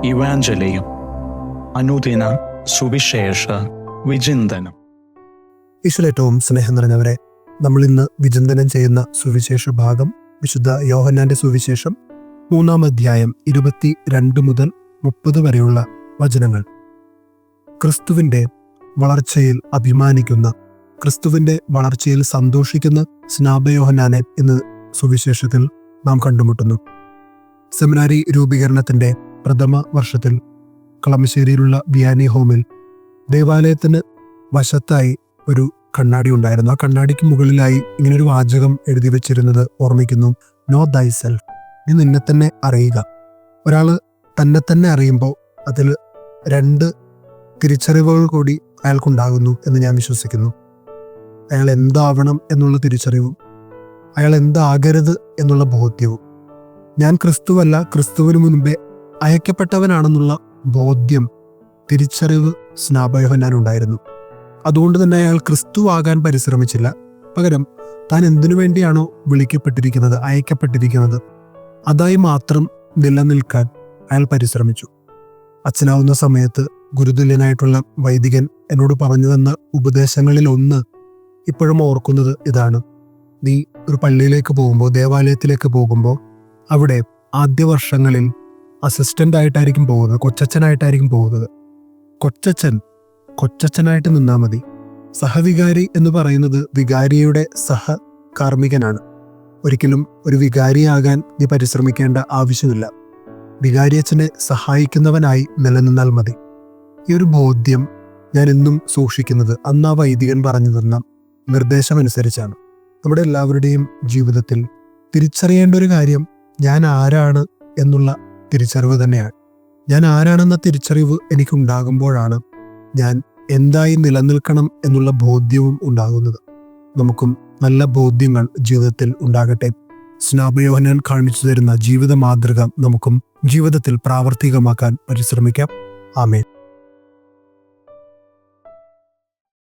ഇവാഞ്ചലിയും അനുദിന സുവിശേഷ വിചിന്തനം. ഈശ്വരേറ്റവും സ്നേഹം നിറഞ്ഞവരെ, നമ്മൾ ഇന്ന് വിചിന്തനം ചെയ്യുന്ന സുവിശേഷ ഭാഗം വിശുദ്ധ യോഹന്നാന്റെ സുവിശേഷം 3-ാം അധ്യായം 22 മുതൽ 30 വരെയുള്ള വചനങ്ങൾ. ക്രിസ്തുവിന്റെ വളർച്ചയിൽ അഭിമാനിക്കുന്ന, ക്രിസ്തുവിന്റെ വളർച്ചയിൽ സന്തോഷിക്കുന്ന സ്നാപയോഹന്നാനെ ഇന്ന് സുവിശേഷത്തിൽ നാം കണ്ടുമുട്ടുന്നു. സെമിനാരി രൂപീകരണത്തിന്റെ പ്രഥമ വർഷത്തിൽ കളമശ്ശേരിയിലുള്ള വിയാനി ഹോമിൽ ദേവാലയത്തിന് വശത്തായി ഒരു കണ്ണാടി ഉണ്ടായിരുന്നു. ആ കണ്ണാടിക്ക് മുകളിലായി ഇങ്ങനൊരു വാചകം എഴുതി വെച്ചിരുന്നത് ഓർമ്മിക്കുന്നു: നോ ദൈ സെൽഫ്, നീ നിന്നെ തന്നെ അറിയുക. ഒരാള് തന്നെ തന്നെ അറിയുമ്പോൾ അതിൽ 2 തിരിച്ചറിവുകൾ കൂടി അയാൾക്കുണ്ടാകുന്നു എന്ന് ഞാൻ വിശ്വസിക്കുന്നു. അയാൾ എന്താവണം എന്നുള്ള തിരിച്ചറിവും അയാൾ എന്താകരുത് എന്നുള്ള ബോധ്യവും. ഞാൻ ക്രിസ്തുവല്ല, ക്രിസ്തുവിന് മുൻപേ അയക്കപ്പെട്ടവനാണെന്നുള്ള ബോധ്യം, തിരിച്ചറിവ് സ്നാപയോഹന്നാനുണ്ടായിരുന്നു. അതുകൊണ്ട് തന്നെ അയാൾ ക്രിസ്തുവാകാൻ പരിശ്രമിച്ചില്ല. പകരം താൻ എന്തിനു വേണ്ടിയാണോ വിളിക്കപ്പെട്ടിരിക്കുന്നത്, അയക്കപ്പെട്ടിരിക്കുന്നത്, അതായി മാത്രം നിലനിൽക്കാൻ അയാൾ പരിശ്രമിച്ചു. അച്ഛനാവുന്ന സമയത്ത് ഗുരുതുല്യനായിട്ടുള്ള വൈദികൻ എന്നോട് പറഞ്ഞു തന്ന ഉപദേശങ്ങളിൽ ഒന്ന് ഇപ്പോഴും ഓർക്കുന്നത് ഇതാണ്: നീ ഒരു പള്ളിയിലേക്ക് പോകുമ്പോൾ, ദേവാലയത്തിലേക്ക് പോകുമ്പോൾ, അവിടെ ആദ്യ വർഷങ്ങളിൽ അസിസ്റ്റന്റ് ആയിട്ടായിരിക്കും പോകുന്നത്, കൊച്ചച്ഛനായിട്ടായിരിക്കും പോകുന്നത്. കൊച്ചച്ഛനായിട്ട് നിന്നാൽ മതി. സഹവികാരി എന്ന് പറയുന്നത് വികാരിയുടെ സഹകാർമ്മികനാണ്. ഒരിക്കലും ഒരു വികാരിയാകാൻ നീ പരിശ്രമിക്കേണ്ട ആവശ്യമില്ല. വികാരിയച്ഛനെ സഹായിക്കുന്നവനായി നിലനിന്നാൽ മതി. ഈ ഒരു ബോധ്യം ഞാൻ എന്നും സൂക്ഷിക്കുന്നത് അന്ന് ആ വൈദികൻ പറഞ്ഞു തന്ന നിർദ്ദേശമനുസരിച്ചാണ്. നമ്മുടെ എല്ലാവരുടെയും ജീവിതത്തിൽ തിരിച്ചറിയേണ്ട ഒരു കാര്യം ഞാൻ ആരാണ് എന്നുള്ള തിരിച്ചറിവ് തന്നെയാണ്. ഞാൻ ആരാണെന്ന തിരിച്ചറിവ് എനിക്കുണ്ടാകുമ്പോഴാണ് ഞാൻ എന്തായി നിലനിൽക്കണം എന്നുള്ള ബോധ്യവും ഉണ്ടാകുന്നത്. നമുക്കും നല്ല ബോധ്യങ്ങൾ ജീവിതത്തിൽ ഉണ്ടാകട്ടെ. സ്നാപയോഹന്നാൻ കാണിച്ചു തരുന്ന ജീവിത മാതൃക നമുക്കും ജീവിതത്തിൽ പ്രാവർത്തികമാക്കാൻ പരിശ്രമിക്കാം. ആമേൻ.